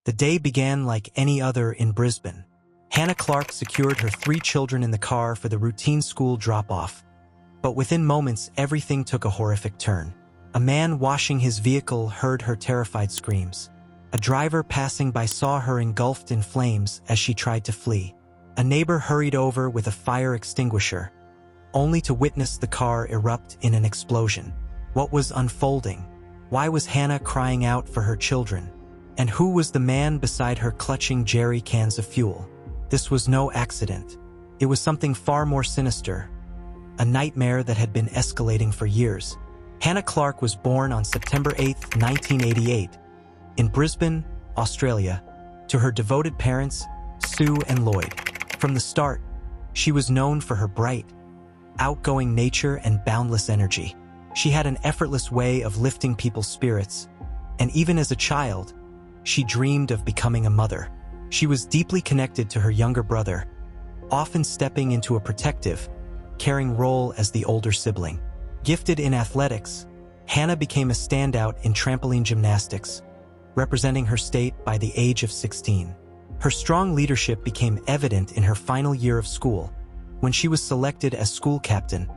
The day began like any other in Brisbane. Hannah Clark secured her 3 children in the car for the routine school drop-off. But within moments, everything took a horrific turn. A man washing his vehicle heard her terrified screams. A driver passing by saw her engulfed in flames as she tried to flee. A neighbor hurried over with a fire extinguisher, only to witness the car erupt in an explosion. What was unfolding? Why was Hannah crying out for her children? And who was the man beside her clutching jerry cans of fuel? This was no accident. It was something far more sinister. A nightmare that had been escalating for years. Hannah Clark was born on September 8, 1988, in Brisbane, Australia, to her devoted parents, Sue and Lloyd. From the start, she was known for her bright, outgoing nature and boundless energy. She had an effortless way of lifting people's spirits, and even as a child, she dreamed of becoming a mother. She was deeply connected to her younger brother, often stepping into a protective, caring role as the older sibling. Gifted in athletics, Hannah became a standout in trampoline gymnastics, representing her state by the age of 16. Her strong leadership became evident in her final year of school, when she was selected as school captain,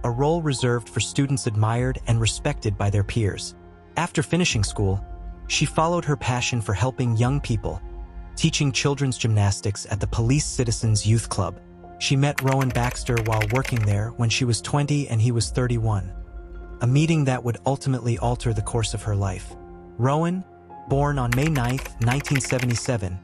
a role reserved for students admired and respected by their peers. After finishing school, she followed her passion for helping young people, teaching children's gymnastics at the Police Citizens Youth Club. She met Rowan Baxter while working there when she was 20 and he was 31, a meeting that would ultimately alter the course of her life. Rowan, born on May 9, 1977,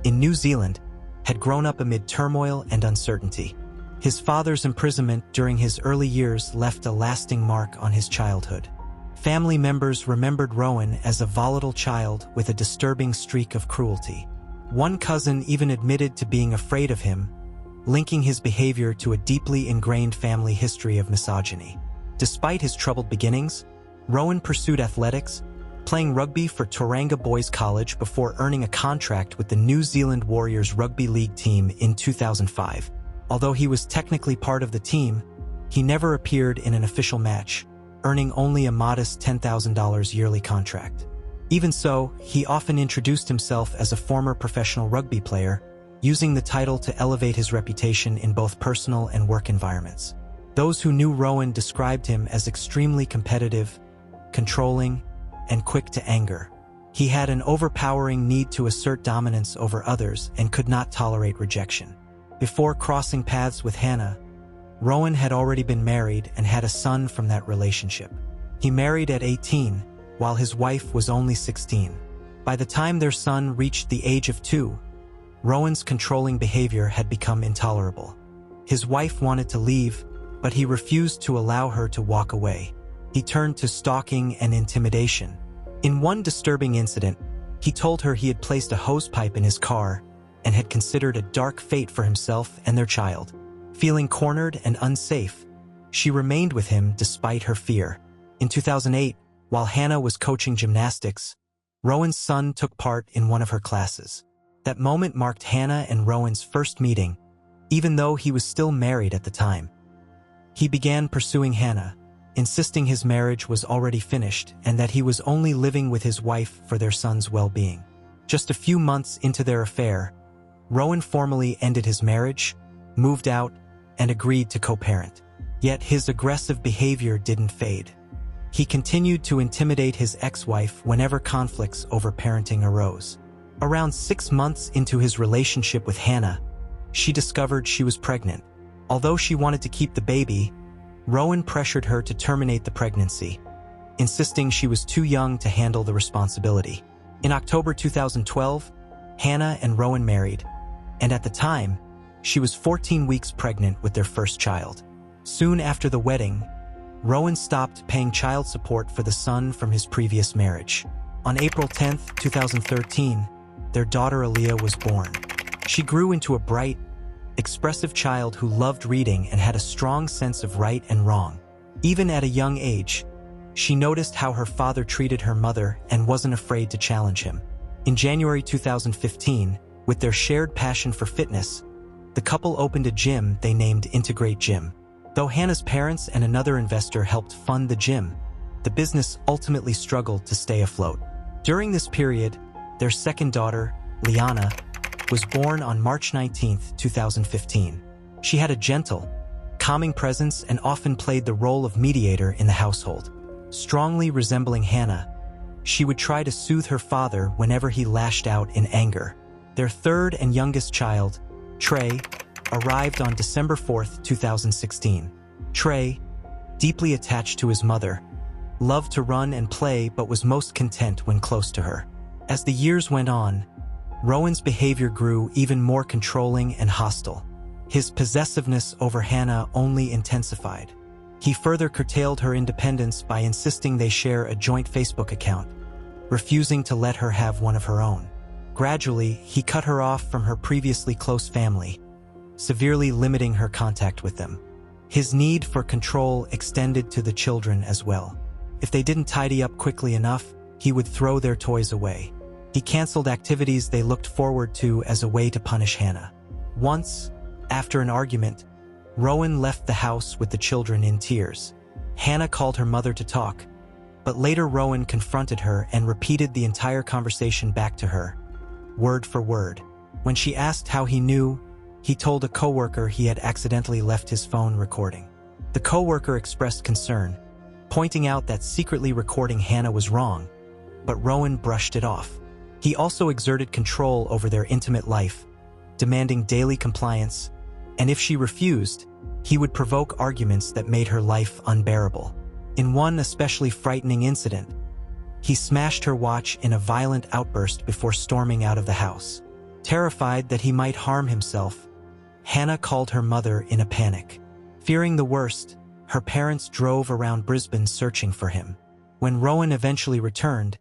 in New Zealand, had grown up amid turmoil and uncertainty. His father's imprisonment during his early years left a lasting mark on his childhood. Family members remembered Rowan as a volatile child with a disturbing streak of cruelty. One cousin even admitted to being afraid of him, linking his behavior to a deeply ingrained family history of misogyny. Despite his troubled beginnings, Rowan pursued athletics, playing rugby for Tauranga Boys College before earning a contract with the New Zealand Warriors rugby league team in 2005. Although he was technically part of the team, he never appeared in an official match, earning only a modest $10,000 yearly contract. Even so, he often introduced himself as a former professional rugby player, using the title to elevate his reputation in both personal and work environments. Those who knew Rowan described him as extremely competitive, controlling, and quick to anger. He had an overpowering need to assert dominance over others and could not tolerate rejection. Before crossing paths with Hannah, Rowan had already been married and had a son from that relationship. He married at 18, while his wife was only 16. By the time their son reached the age of 2, Rowan's controlling behavior had become intolerable. His wife wanted to leave, but he refused to allow her to walk away. He turned to stalking and intimidation. In one disturbing incident, he told her he had placed a hosepipe in his car and had considered a dark fate for himself and their child. Feeling cornered and unsafe, she remained with him despite her fear. In 2008, while Hannah was coaching gymnastics, Rowan's son took part in one of her classes. That moment marked Hannah and Rowan's first meeting, even though he was still married at the time. He began pursuing Hannah, insisting his marriage was already finished and that he was only living with his wife for their son's well-being. Just a few months into their affair, Rowan formally ended his marriage, moved out, and agreed to co-parent. Yet his aggressive behavior didn't fade. He continued to intimidate his ex-wife whenever conflicts over parenting arose. Around 6 months into his relationship with Hannah, she discovered she was pregnant. Although she wanted to keep the baby, Rowan pressured her to terminate the pregnancy, insisting she was too young to handle the responsibility. In October 2012, Hannah and Rowan married, and at the time, she was 14 weeks pregnant with their first child. Soon after the wedding, Rowan stopped paying child support for the son from his previous marriage. On April 10, 2013, their daughter Aaliyah was born. She grew into a bright, expressive child who loved reading and had a strong sense of right and wrong. Even at a young age, she noticed how her father treated her mother and wasn't afraid to challenge him. In January 2015, with their shared passion for fitness, the couple opened a gym they named Integrate Gym. Though Hannah's parents and another investor helped fund the gym, the business ultimately struggled to stay afloat. During this period, Their second daughter, Liana, was born on March 19, 2015. She had a gentle, calming presence and often played the role of mediator in the household. Strongly resembling Hannah, she would try to soothe her father whenever he lashed out in anger. Their third and youngest child, Trey, arrived on December 4, 2016. Trey, deeply attached to his mother, loved to run and play but was most content when close to her. As the years went on, Rowan's behavior grew even more controlling and hostile. His possessiveness over Hannah only intensified. He further curtailed her independence by insisting they share a joint Facebook account, refusing to let her have one of her own. Gradually, he cut her off from her previously close family, severely limiting her contact with them. His need for control extended to the children as well. If they didn't tidy up quickly enough, he would throw their toys away. He canceled activities they looked forward to as a way to punish Hannah. Once, after an argument, Rowan left the house with the children in tears. Hannah called her mother to talk, but later Rowan confronted her and repeated the entire conversation back to her, word for word. When she asked how he knew, he told a coworker he had accidentally left his phone recording. The coworker expressed concern, pointing out that secretly recording Hannah was wrong, but Rowan brushed it off. He also exerted control over their intimate life, demanding daily compliance, and if she refused, he would provoke arguments that made her life unbearable. In one especially frightening incident, he smashed her watch in a violent outburst before storming out of the house. Terrified that he might harm himself, Hannah called her mother in a panic. Fearing the worst, her parents drove around Brisbane searching for him. When Rowan eventually returned,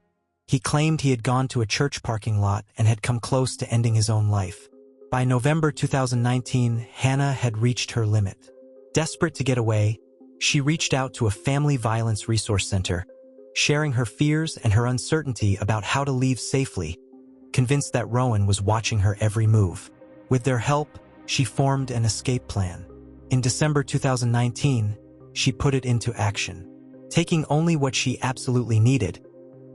he claimed he had gone to a church parking lot and had come close to ending his own life. By November 2019, Hannah had reached her limit. Desperate to get away, she reached out to a family violence resource center, sharing her fears and her uncertainty about how to leave safely, convinced that Rowan was watching her every move. With their help, she formed an escape plan. In December 2019, she put it into action. Taking only what she absolutely needed,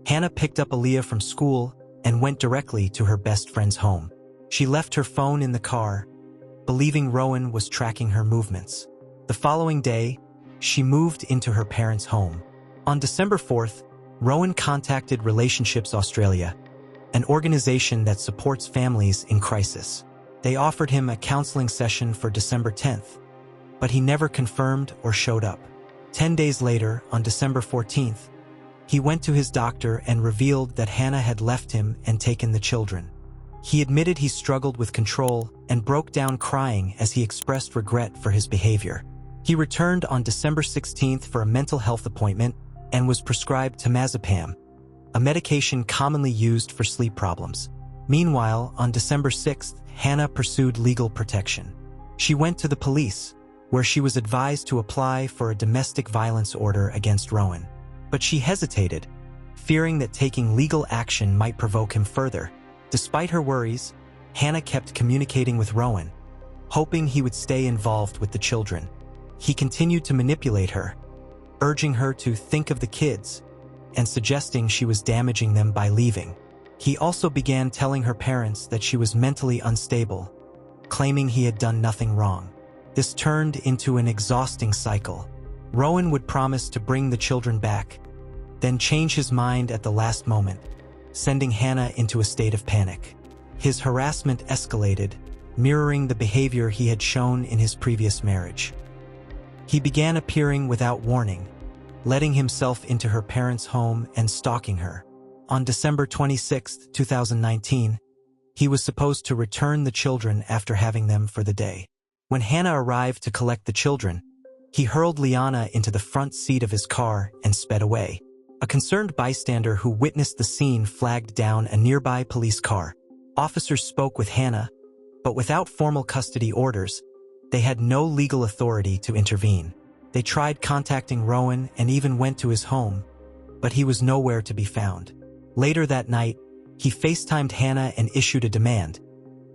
Hannah picked up Aaliyah from school and went directly to her best friend's home. She left her phone in the car, believing Rowan was tracking her movements. The following day, she moved into her parents' home. On December 4th, Rowan contacted Relationships Australia, an organization that supports families in crisis. They offered him a counseling session for December 10th, but he never confirmed or showed up. 10 days later, on December 14th, he went to his doctor and revealed that Hannah had left him and taken the children. He admitted he struggled with control and broke down crying as he expressed regret for his behavior. He returned on December 16th for a mental health appointment and was prescribed temazepam, a medication commonly used for sleep problems. Meanwhile, on December 6th, Hannah pursued legal protection. She went to the police, where she was advised to apply for a domestic violence order against Rowan. But she hesitated, fearing that taking legal action might provoke him further. Despite her worries, Hannah kept communicating with Rowan, hoping he would stay involved with the children. He continued to manipulate her, urging her to think of the kids and suggesting she was damaging them by leaving. He also began telling her parents that she was mentally unstable, claiming he had done nothing wrong. This turned into an exhausting cycle. Rowan would promise to bring the children back, then change his mind at the last moment, sending Hannah into a state of panic. His harassment escalated, mirroring the behavior he had shown in his previous marriage. He began appearing without warning, letting himself into her parents' home and stalking her. On December 26, 2019, he was supposed to return the children after having them for the day. When Hannah arrived to collect the children, he hurled Liana into the front seat of his car and sped away. A concerned bystander who witnessed the scene flagged down a nearby police car. Officers spoke with Hannah, but without formal custody orders, they had no legal authority to intervene. They tried contacting Rowan and even went to his home, but he was nowhere to be found. Later that night, he FaceTimed Hannah and issued a demand,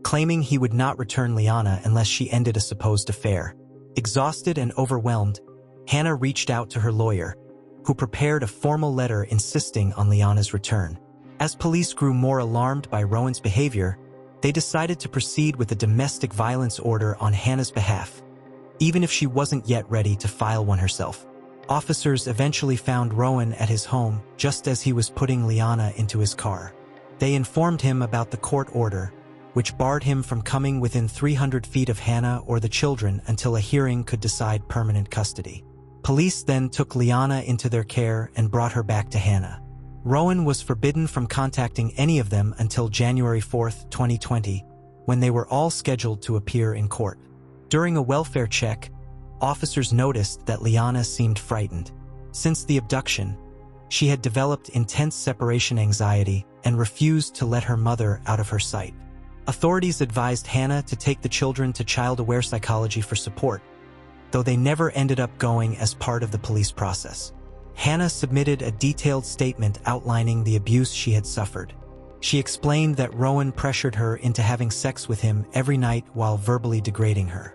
claiming he would not return Liana unless she ended a supposed affair. Exhausted and overwhelmed, Hannah reached out to her lawyer, who prepared a formal letter insisting on Liana's return. As police grew more alarmed by Rowan's behavior, they decided to proceed with a domestic violence order on Hannah's behalf, even if she wasn't yet ready to file one herself. Officers eventually found Rowan at his home just as he was putting Liana into his car. They informed him about the court order, which barred him from coming within 300 feet of Hannah or the children until a hearing could decide permanent custody. Police then took Liana into their care and brought her back to Hannah. Rowan was forbidden from contacting any of them until January 4, 2020, when they were all scheduled to appear in court. During a welfare check, officers noticed that Liana seemed frightened. Since the abduction, she had developed intense separation anxiety and refused to let her mother out of her sight. Authorities advised Hannah to take the children to child-aware psychology for support, though they never ended up going as part of the police process. Hannah submitted a detailed statement outlining the abuse she had suffered. She explained that Rowan pressured her into having sex with him every night while verbally degrading her.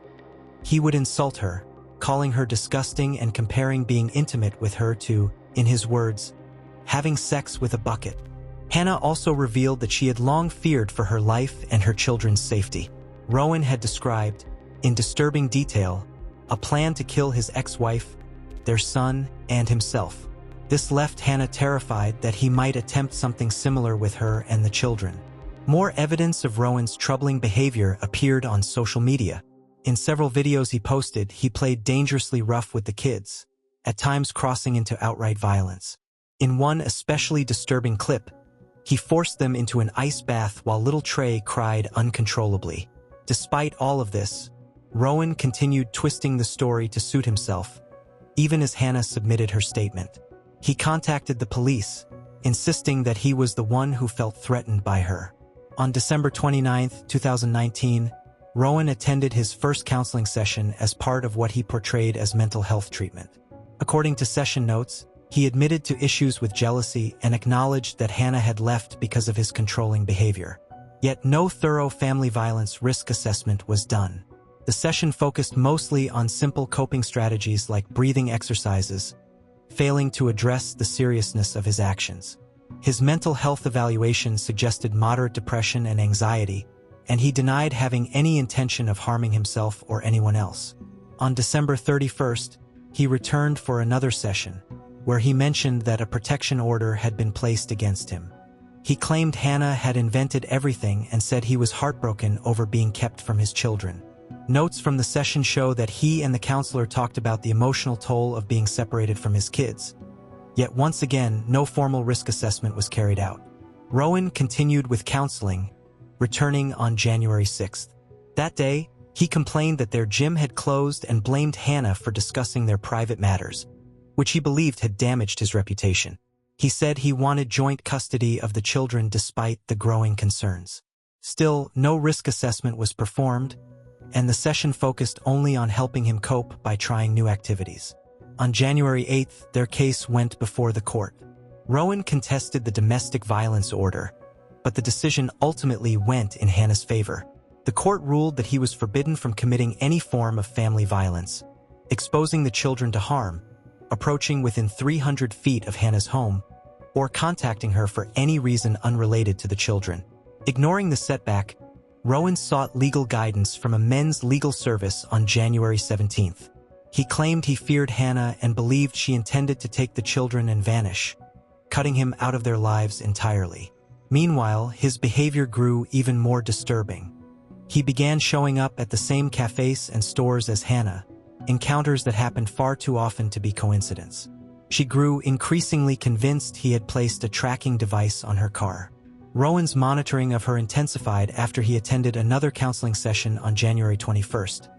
He would insult her, calling her disgusting and comparing being intimate with her to, in his words, having sex with a bucket. Hannah also revealed that she had long feared for her life and her children's safety. Rowan had described, in disturbing detail, a plan to kill his ex-wife, their son, and himself. This left Hannah terrified that he might attempt something similar with her and the children. More evidence of Rowan's troubling behavior appeared on social media. In several videos he posted, he played dangerously rough with the kids, at times crossing into outright violence. In one especially disturbing clip, he forced them into an ice bath while little Trey cried uncontrollably. Despite all of this, Rowan continued twisting the story to suit himself, even as Hannah submitted her statement. He contacted the police, insisting that he was the one who felt threatened by her. On December 29, 2019, Rowan attended his first counseling session as part of what he portrayed as mental health treatment. According to session notes, he admitted to issues with jealousy and acknowledged that Hannah had left because of his controlling behavior. Yet no thorough family violence risk assessment was done. The session focused mostly on simple coping strategies like breathing exercises, failing to address the seriousness of his actions. His mental health evaluation suggested moderate depression and anxiety, and he denied having any intention of harming himself or anyone else. On December 31st, he returned for another session, where he mentioned that a protection order had been placed against him. He claimed Hannah had invented everything and said he was heartbroken over being kept from his children. Notes from the session show that he and the counselor talked about the emotional toll of being separated from his kids. Yet once again, no formal risk assessment was carried out. Rowan continued with counseling, returning on January 6th. That day, he complained that their gym had closed and blamed Hannah for discussing their private matters, which he believed had damaged his reputation. He said he wanted joint custody of the children despite the growing concerns. Still, no risk assessment was performed, and the session focused only on helping him cope by trying new activities. On January 8th, their case went before the court. Rowan contested the domestic violence order, but the decision ultimately went in Hannah's favor. The court ruled that he was forbidden from committing any form of family violence, exposing the children to harm, approaching within 300 feet of Hannah's home, or contacting her for any reason unrelated to the children. Ignoring the setback, Rowan sought legal guidance from a men's legal service on January 17th. He claimed he feared Hannah and believed she intended to take the children and vanish, cutting him out of their lives entirely. Meanwhile, his behavior grew even more disturbing. He began showing up at the same cafes and stores as Hannah, encounters that happened far too often to be coincidence. She grew increasingly convinced he had placed a tracking device on her car. Rowan's monitoring of her intensified after he attended another counseling session on January 21st,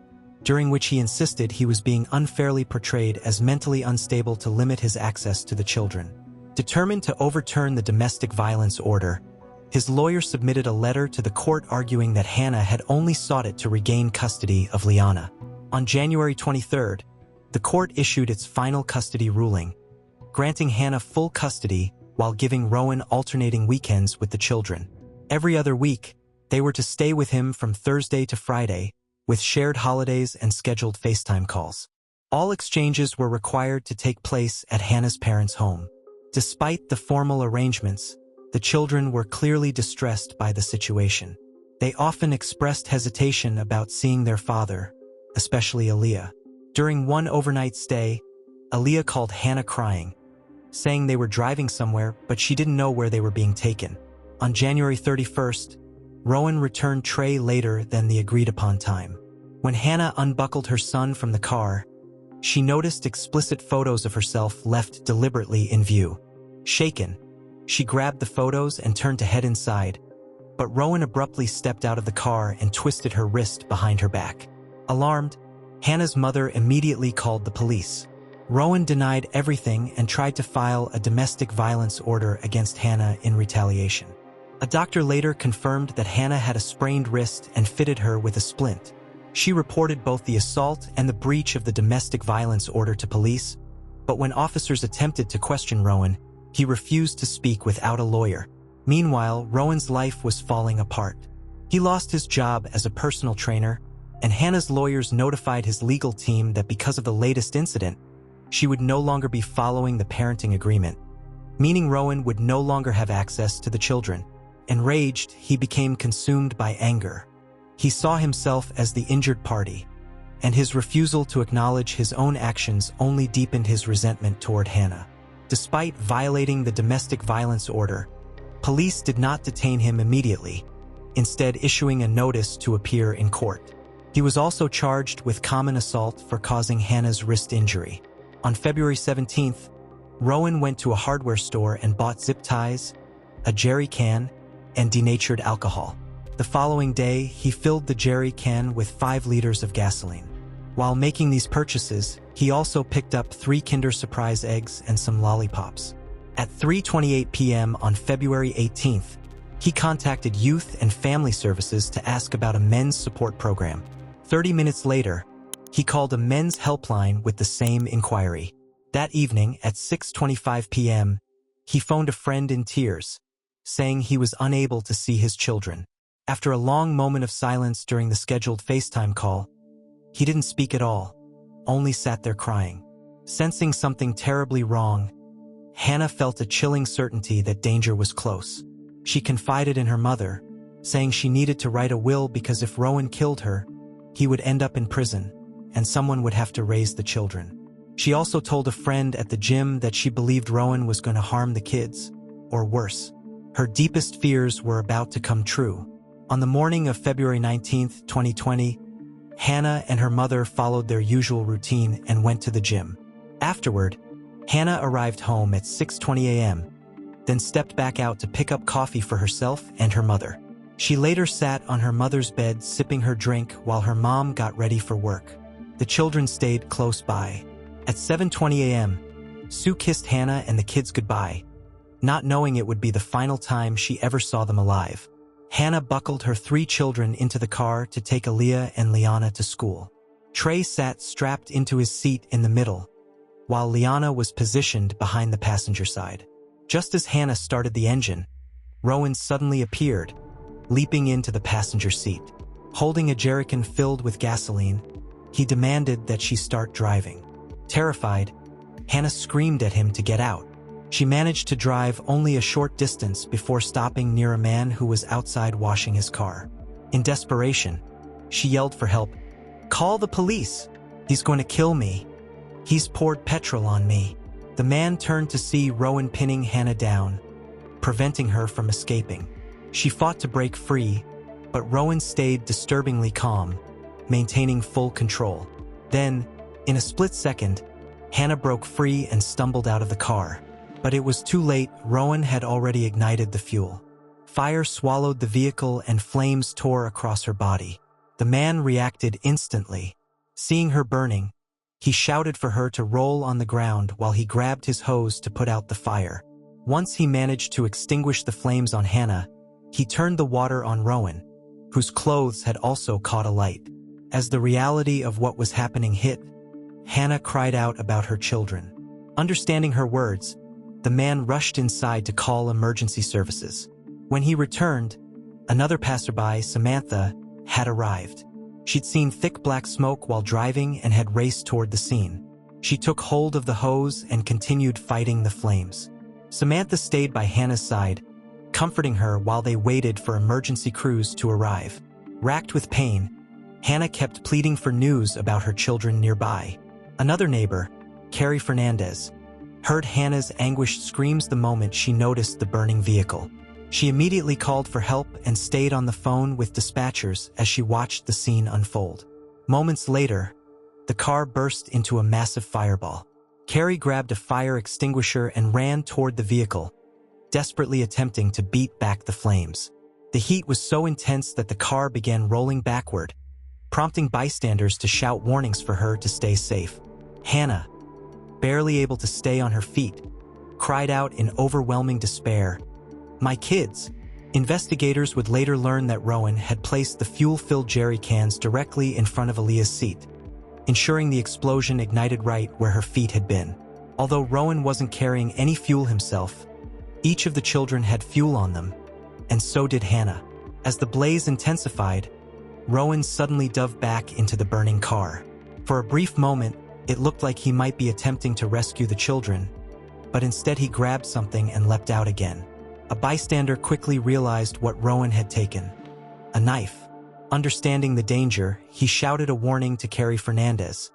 during which he insisted he was being unfairly portrayed as mentally unstable to limit his access to the children. Determined to overturn the domestic violence order, his lawyer submitted a letter to the court arguing that Hannah had only sought it to regain custody of Liana. On January 23rd, the court issued its final custody ruling, granting Hannah full custody while giving Rowan alternating weekends with the children. Every other week, they were to stay with him from Thursday to Friday, with shared holidays and scheduled FaceTime calls. All exchanges were required to take place at Hannah's parents' home. Despite the formal arrangements, The children were clearly distressed by the situation. They often expressed hesitation about seeing their father, especially Aaliyah. During one overnight stay, Aaliyah called Hannah crying, saying they were driving somewhere but she didn't know where they were being taken. On January 31st, Rowan returned Trey later than the agreed-upon time. When Hannah unbuckled her son from the car, she noticed explicit photos of herself left deliberately in view. Shaken, she grabbed the photos and turned to head inside, but Rowan abruptly stepped out of the car and twisted her wrist behind her back. Alarmed, Hannah's mother immediately called the police. Rowan denied everything and tried to file a domestic violence order against Hannah in retaliation. A doctor later confirmed that Hannah had a sprained wrist and fitted her with a splint. She reported both the assault and the breach of the domestic violence order to police, but when officers attempted to question Rowan, he refused to speak without a lawyer. Meanwhile, Rowan's life was falling apart. He lost his job as a personal trainer, and Hannah's lawyers notified his legal team that because of the latest incident, she would no longer be following the parenting agreement, meaning Rowan would no longer have access to the children. Enraged, he became consumed by anger. He saw himself as the injured party, and his refusal to acknowledge his own actions only deepened his resentment toward Hannah. Despite violating the domestic violence order, police did not detain him immediately, instead issuing a notice to appear in court. He was also charged with common assault for causing Hannah's wrist injury. On February 17th, Rowan went to a hardware store and bought zip ties, a jerry can, and denatured alcohol. The following day, he filled the jerry can with 5 liters of gasoline. While making these purchases, he also picked up 3 Kinder Surprise eggs and some lollipops. At 3:28 p.m. on February 18th, he contacted Youth and Family Services to ask about a men's support program. 30 minutes later, he called a men's helpline with the same inquiry. That evening, at 6:25 p.m., he phoned a friend in tears, saying he was unable to see his children. After a long moment of silence during the scheduled FaceTime call, he didn't speak at all, only sat there crying. Sensing something terribly wrong, Hannah felt a chilling certainty that danger was close. She confided in her mother, saying she needed to write a will because if Rowan killed her, he would end up in prison, and someone would have to raise the children. She also told a friend at the gym that she believed Rowan was going to harm the kids, or worse. Her deepest fears were about to come true. On the morning of February 19, 2020, Hannah and her mother followed their usual routine and went to the gym. Afterward, Hannah arrived home at 6:20 a.m., then stepped back out to pick up coffee for herself and her mother. She later sat on her mother's bed sipping her drink while her mom got ready for work. The children stayed close by. At 7:20 a.m., Sue kissed Hannah and the kids goodbye, not knowing it would be the final time she ever saw them alive. Hannah buckled her 3 children into the car to take Aaliyah and Liana to school. Trey sat strapped into his seat in the middle, while Liana was positioned behind the passenger side. Just as Hannah started the engine, Rowan suddenly appeared, leaping into the passenger seat. Holding a jerrycan filled with gasoline, he demanded that she start driving. Terrified, Hannah screamed at him to get out. She managed to drive only a short distance before stopping near a man who was outside washing his car. In desperation, she yelled for help. "Call the police! He's going to kill me. He's poured petrol on me." The man turned to see Rowan pinning Hannah down, preventing her from escaping. She fought to break free, but Rowan stayed disturbingly calm, maintaining full control. Then, in a split second, Hannah broke free and stumbled out of the car. But it was too late. Rowan had already ignited the fuel. Fire swallowed the vehicle and flames tore across her body. The man reacted instantly. Seeing her burning, he shouted for her to roll on the ground while he grabbed his hose to put out the fire. Once he managed to extinguish the flames on Hannah, he turned the water on Rowan, whose clothes had also caught alight. As the reality of what was happening hit, Hannah cried out about her children. Understanding her words, the man rushed inside to call emergency services. When he returned, another passerby, Samantha, had arrived. She'd seen thick black smoke while driving and had raced toward the scene. She took hold of the hose and continued fighting the flames. Samantha stayed by Hannah's side, comforting her while they waited for emergency crews to arrive. Racked with pain, Hannah kept pleading for news about her children nearby. Another neighbor, Carrie Fernandez, heard Hannah's anguished screams the moment she noticed the burning vehicle. She immediately called for help and stayed on the phone with dispatchers as she watched the scene unfold. Moments later, the car burst into a massive fireball. Carrie grabbed a fire extinguisher and ran toward the vehicle, desperately attempting to beat back the flames. The heat was so intense that the car began rolling backward, prompting bystanders to shout warnings for her to stay safe. Hannah, barely able to stay on her feet, cried out in overwhelming despair, "My kids!" Investigators would later learn that Rowan had placed the fuel-filled jerry cans directly in front of Aaliyah's seat, ensuring the explosion ignited right where her feet had been. Although Rowan wasn't carrying any fuel himself, each of the children had fuel on them, and so did Hannah. As the blaze intensified, Rowan suddenly dove back into the burning car. For a brief moment, it looked like he might be attempting to rescue the children, but instead he grabbed something and leapt out again. A bystander quickly realized what Rowan had taken: a knife. Understanding the danger, he shouted a warning to Carrie Fernandez,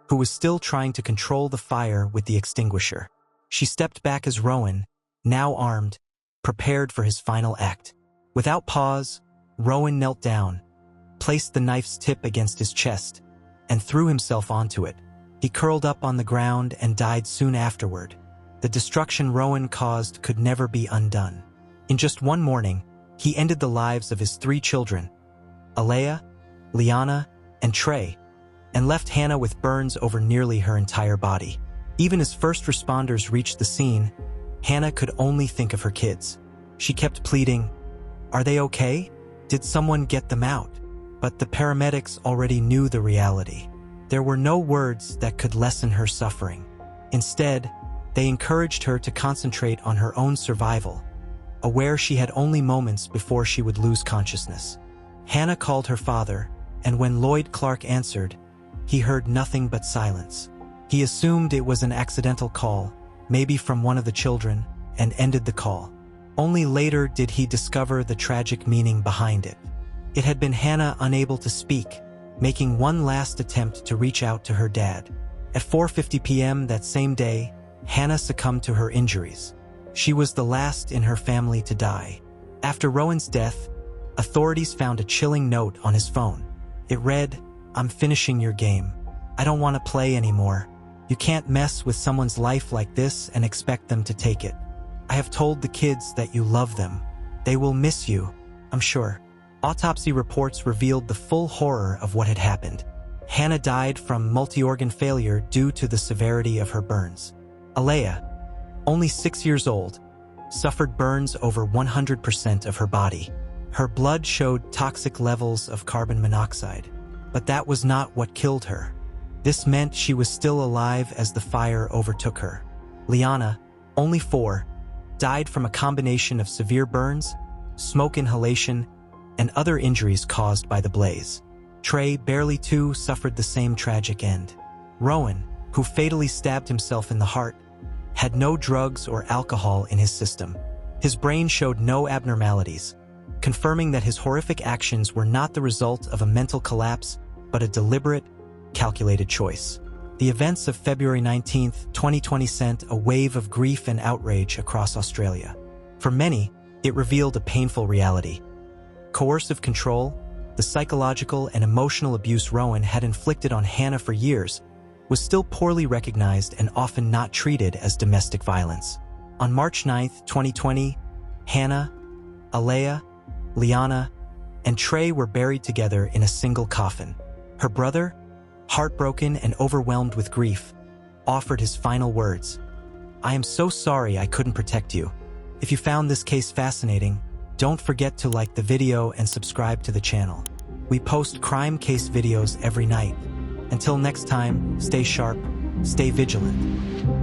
who was still trying to control the fire with the extinguisher. She stepped back as Rowan, now armed, prepared for his final act. Without pause, Rowan knelt down, placed the knife's tip against his chest, and threw himself onto it. He curled up on the ground and died soon afterward. The destruction Rowan caused could never be undone. In just one morning, he ended the lives of his 3 children, Alea, Liana, and Trey, and left Hannah with burns over nearly her entire body. Even as first responders reached the scene, Hannah could only think of her kids. She kept pleading, "Are they okay? Did someone get them out?" But the paramedics already knew the reality. There were no words that could lessen her suffering. Instead, they encouraged her to concentrate on her own survival, aware she had only moments before she would lose consciousness. Hannah called her father, and when Lloyd Clark answered, he heard nothing but silence. He assumed it was an accidental call, maybe from one of the children, and ended the call. Only later did he discover the tragic meaning behind it. It had been Hannah unable to speak, making one last attempt to reach out to her dad. At 4:50 p.m. that same day, Hannah succumbed to her injuries. She was the last in her family to die. After Rowan's death, authorities found a chilling note on his phone. It read, "I'm finishing your game. I don't want to play anymore. You can't mess with someone's life like this and expect them to take it. I have told the kids that you love them. They will miss you, I'm sure." Autopsy reports revealed the full horror of what had happened. Hannah died from multi-organ failure due to the severity of her burns. Alea, only 6 years old, suffered burns over 100% of her body. Her blood showed toxic levels of carbon monoxide, but that was not what killed her. This meant she was still alive as the fire overtook her. Liana, only 4, died from a combination of severe burns, smoke inhalation, and other injuries caused by the blaze. Trey, barely 2, suffered the same tragic end. Rowan, who fatally stabbed himself in the heart, had no drugs or alcohol in his system. His brain showed no abnormalities, confirming that his horrific actions were not the result of a mental collapse, but a deliberate, calculated choice. The events of February 19, 2020 sent a wave of grief and outrage across Australia. For many, it revealed a painful reality. Coercive control, the psychological and emotional abuse Rowan had inflicted on Hannah for years, was still poorly recognized and often not treated as domestic violence. On March 9, 2020, Hannah, Alea, Liana, and Trey were buried together in a single coffin. Her brother, heartbroken and overwhelmed with grief, offered his final words, "I am so sorry I couldn't protect you. If you found this case fascinating, don't forget to like the video and subscribe to the channel. We post crime case videos every night. Until next time, stay sharp, stay vigilant."